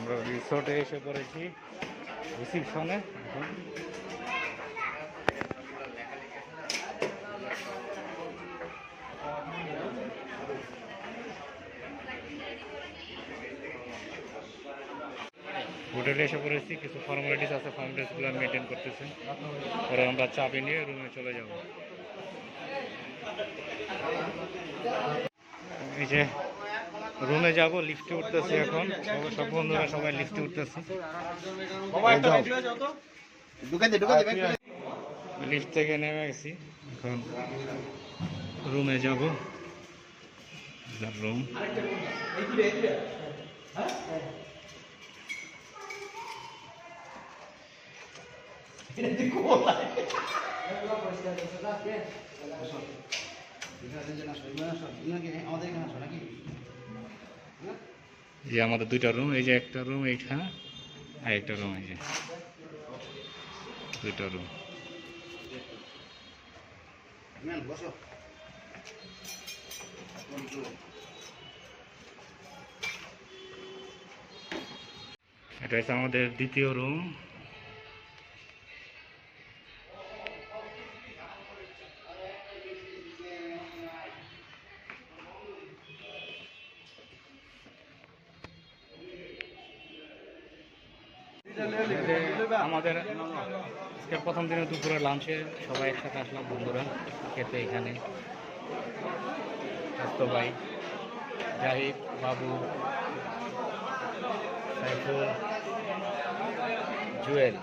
আমরা রিসোর্টে এসে পড়েছি রিসিপশনে। এখন হোটেলে এসে পড়েছি, কিছু ফর্মালিটিস আছে, ফর্মালিটিসগুলো মেনটেন করতেছি, পরে আমরা চাবি নিয়ে রুমে চলে যাব। এই যে রুমে যাব, লিফটে উঠতেছি এখন, সব বন্ধুরা সবাই লিফটে উঠতেছি। লিফট থেকে নেমে গেছি, এখন রুমে যাব। রুম যে আমাদের দুইটা রুম, এই যে একটা রুম এইটা, আর একটা রুম এই যে, দুইটা রুম। এটা হচ্ছে আমাদের দ্বিতীয় রুম। আমাদের আজকে প্রথম দিনে দুপুরে লাঞ্চে সবাই একসাথে আসলাম বন্ধুরা খেতে। এখানে স্বাস্থ্য ভাই, জাহিদ, বাবু, সাইফুল, জুয়েল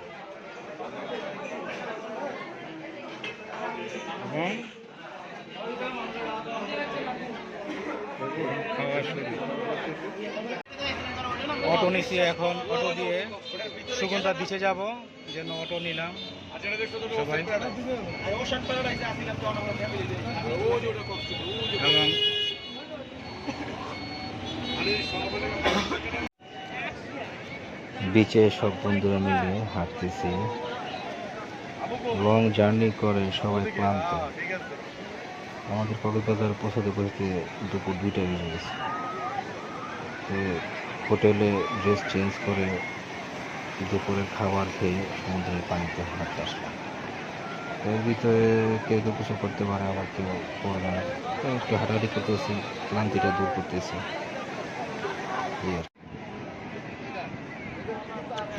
এবং খাওয়া শুরু। অটো নিচ্ছি এখন, অটো দিয়ে সুগন্ধা বিচে যাব, যেন অটো নিলাম সবাই। এবং বিচে সব বন্ধুরা মিলে হাঁটতেছি, লং জার্নি করে সবাই ক্লান্ত। আমাদের কক্সবাজার পৌঁছতে পৌঁছতে দুপুর 2টা বেজে গেছে। তো হোটেলে ড্রেস চেঞ্জ করে দুপুরে খাবার খেয়ে সমুদ্রের পানিতে হাঁটতে আসলাম। এর ভিতরে কেউ কেউ কিছু করতে পারে, আবার কেউ করবে না। তো একটু হাঁটাহাঁটি করতেছি, ক্লান্তিটা দূর করতেছি।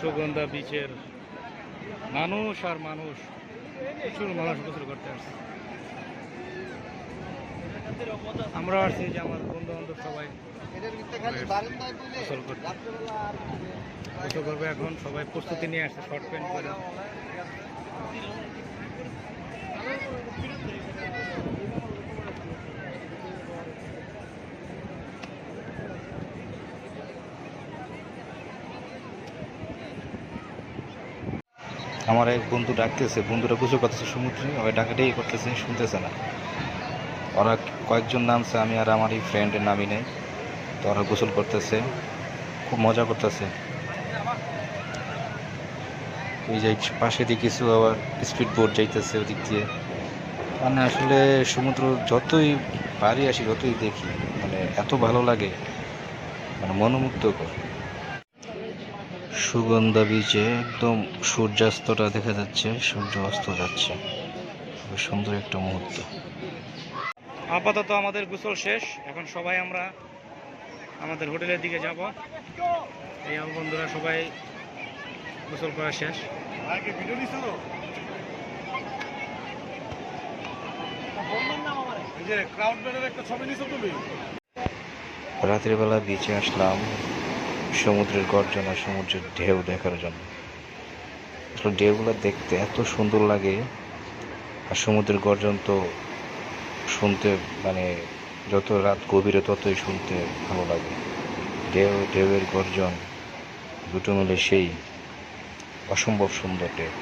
সুগন্ধা বিচের মানুষ আর মানুষ, প্রচুর মানুষ গোসল করতে আসছে। আমরা আসছি যে আমার বন্ধু বান্ধব সবাই গোসল করতে, গোসল করবে এখন। সবাই প্রস্তুতি নিয়ে আসছে, শর্ট প্যান্ট করে। আমার এক বন্ধু ডাকতেছে, বন্ধুরা গোসল করতেছে সমুদ্রে, ওই ডাকাটাই করতেছে, শুনতেছে না। ওরা কয়েকজন নামছে, আমি আর আমার এই ফ্রেন্ডের নামই নেই। তো ওরা গোসল করতেছে, খুব মজা করতেছে। এই যে পাশে দিয়ে কিছু আবার স্পিড বোট যাইতেছে ওদিক দিয়ে। মানে আসলে সমুদ্র যতই বাড়ি আসি, যতই দেখি, মানে এত ভালো লাগে, মানে মনোমুগ্ধকর। সুগন্ধা বিচে একদম সূর্যাস্তটা দেখা যাচ্ছে, সূর্য অস্ত যাচ্ছে, খুব সুন্দর একটা মুহূর্ত। আপাতত আমাদের গোসল শেষ, এখন সবাই আমরা আমাদের হোটেলের দিকে যাব। এই আমার বন্ধুরা সবাই গোসল করা শেষ। রাতের বেলা বিচে আসলাম সমুদ্রের গর্জনা, সমুদ্রের ঢেউ দেখার জন্য। আসলে ঢেউগুলো দেখতে এত সুন্দর লাগে, আর সমুদ্রের গর্জন তো শুনতে, মানে যত রাত গভীরে ততই শুনতে ভালো লাগে। ঢেউয়ের গর্জন দুটো মিলে সেই অসম্ভব সুন্দর ঢেউ।